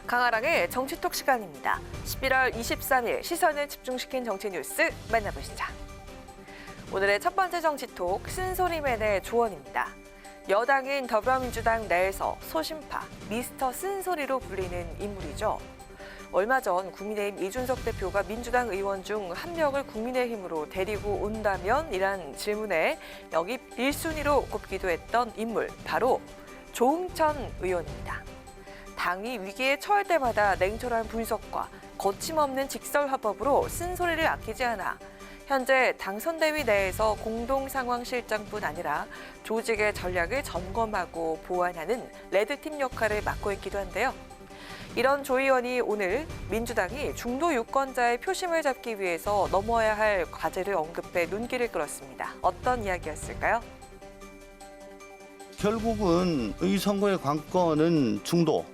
강아랑의 정치톡 시간입니다. 11월 23일 시선을 집중시킨 정치 뉴스 만나보시죠. 오늘의 첫 번째 정치톡 쓴소리맨의 조언입니다. 여당인 더불어민주당 내에서 소신파, 미스터 쓴소리로 불리는 인물이죠. 얼마 전 국민의힘 이준석 대표가 민주당 의원 중 한 명을 국민의힘으로 데리고 온다면? 이란 질문에 여기 1순위로 꼽기도 했던 인물, 바로 조응천 의원입니다. 당이 위기에 처할 때마다 냉철한 분석과 거침없는 직설화법으로 쓴소리를 아끼지 않아 현재 당선대위 내에서 공동상황실장뿐 아니라 조직의 전략을 점검하고 보완하는 레드팀 역할을 맡고 있기도 한데요. 이런 조 의원이 오늘 민주당이 중도 유권자의 표심을 잡기 위해서 넘어야 할 과제를 언급해 눈길을 끌었습니다. 어떤 이야기였을까요? 결국은 이 선거의 관건은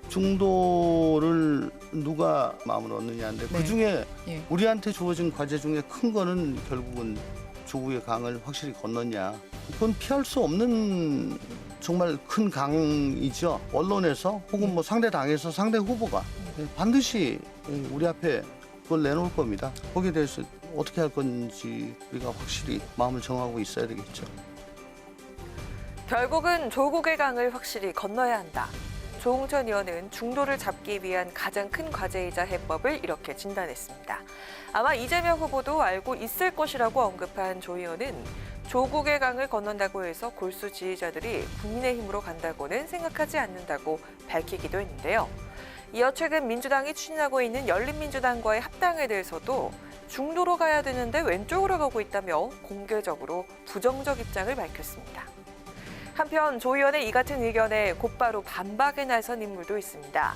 중도를 누가 마음을 얻느냐인데 그중에 우리한테 주어진 과제 중에 큰 거는 결국은 조국의 강을 확실히 건넜냐. 그건 피할 수 없는 정말 큰 강이죠. 언론에서 혹은 뭐 상대 당에서 상대 후보가 반드시 우리 앞에 그걸 내놓을 겁니다. 거기에 대해서 어떻게 할 건지 우리가 확실히 마음을 정하고 있어야 되겠죠. 결국은 조국의 강을 확실히 건너야 한다. 조응천 의원은 중도를 잡기 위한 가장 큰 과제이자 해법을 이렇게 진단했습니다. 아마 이재명 후보도 알고 있을 것이라고 언급한 조 의원은 조국의 강을 건넌다고 해서 골수 지지자들이 국민의힘으로 간다고는 생각하지 않는다고 밝히기도 했는데요. 이어 최근 민주당이 추진하고 있는 열린민주당과의 합당에 대해서도 중도로 가야 되는데 왼쪽으로 가고 있다며 공개적으로 부정적 입장을 밝혔습니다. 한편 조 의원의 이 같은 의견에 곧바로 반박에 나선 인물도 있습니다.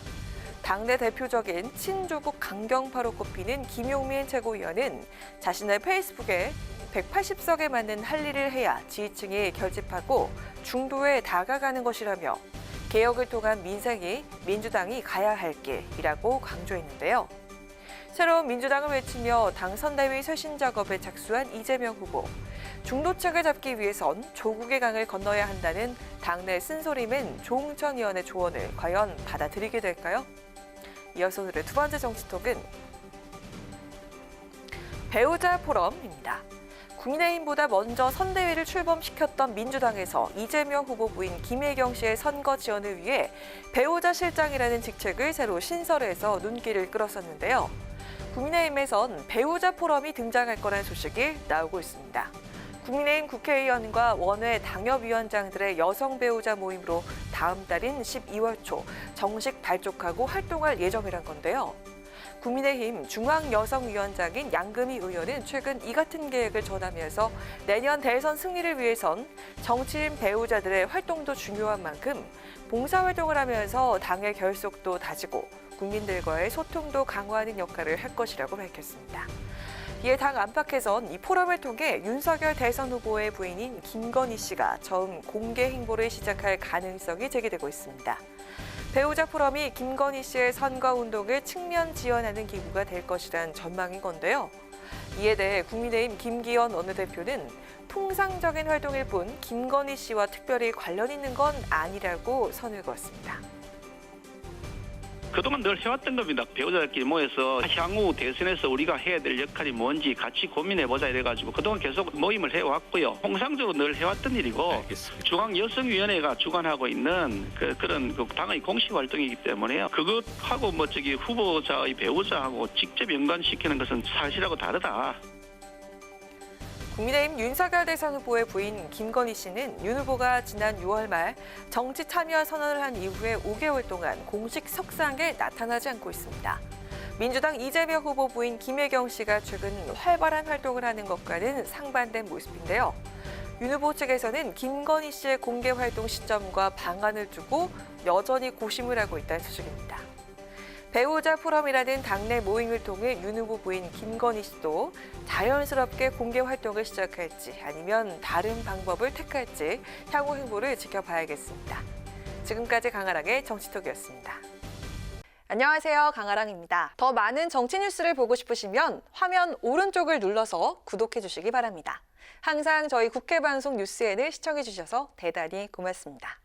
당내 대표적인 친조국 강경파로 꼽히는 김용민 최고위원은 자신의 페이스북에 180석에 맞는 할 일을 해야 지지층이 결집하고 중도에 다가가는 것이라며 개혁을 통한 민생이 민주당이 가야 할 길이라고 강조했는데요. 새로운 민주당을 외치며 당선대위 쇄신 작업에 착수한 이재명 후보. 중도층을 잡기 위해선 조국의 강을 건너야 한다는 당내 쓴소리맨 조응천 의원의 조언을 과연 받아들이게 될까요? 이어서 오늘의 두 번째 정치톡은 배우자 포럼입니다. 국민의힘보다 먼저 선대위를 출범시켰던 민주당에서 이재명 후보 부인 김혜경 씨의 선거 지원을 위해 배우자 실장이라는 직책을 새로 신설해서 눈길을 끌었었는데요. 국민의힘에선 배우자 포럼이 등장할 거라는 소식이 나오고 있습니다. 국민의힘 국회의원과 원외 당협위원장들의 여성 배우자 모임으로 다음 달인 12월 초 정식 발족하고 활동할 예정이란 건데요. 국민의힘 중앙여성위원장인 양금희 의원은 최근 이 같은 계획을 전하면서 내년 대선 승리를 위해선 정치인 배우자들의 활동도 중요한 만큼 봉사활동을 하면서 당의 결속도 다지고 국민들과의 소통도 강화하는 역할을 할 것이라고 밝혔습니다. 이에 당 안팎에선 이 포럼을 통해 윤석열 대선 후보의 부인인 김건희 씨가 처음 공개 행보를 시작할 가능성이 제기되고 있습니다. 배우자 포럼이 김건희 씨의 선거운동을 측면 지원하는 기구가 될 것이란 전망인 건데요. 이에 대해 국민의힘 김기현 원내대표는 통상적인 활동일 뿐 김건희 씨와 특별히 관련 있는 건 아니라고 선을 그었습니다. 그동안 늘 해왔던 겁니다. 배우자들끼리 모여서 향후 대선에서 우리가 해야 될 역할이 뭔지 같이 고민해보자 이래가지고 그동안 계속 모임을 해왔고요. 통상적으로 늘 해왔던 일이고 알겠습니다. 중앙여성위원회가 주관하고 있는 그런 당의 공식 활동이기 때문에요. 그것하고 후보자의 배우자하고 직접 연관시키는 것은 사실하고 다르다. 국민의힘 윤석열 대선 후보의 부인 김건희 씨는 윤 후보가 지난 6월 말 정치 참여 선언을 한 이후에 5개월 동안 공식 석상에 나타나지 않고 있습니다. 민주당 이재명 후보 부인 김혜경 씨가 최근 활발한 활동을 하는 것과는 상반된 모습인데요. 윤 후보 측에서는 김건희 씨의 공개 활동 시점과 방안을 두고 여전히 고심을 하고 있다는 소식입니다. 배우자 포럼이라는 당내 모임을 통해 윤 후보 부인 김건희 씨도 자연스럽게 공개 활동을 시작할지 아니면 다른 방법을 택할지 향후 행보를 지켜봐야겠습니다. 지금까지 강아랑의 정치톡이었습니다. 안녕하세요. 강아랑입니다. 더 많은 정치 뉴스를 보고 싶으시면 화면 오른쪽을 눌러서 구독해 주시기 바랍니다. 항상 저희 국회방송 뉴스엔을 시청해 주셔서 대단히 고맙습니다.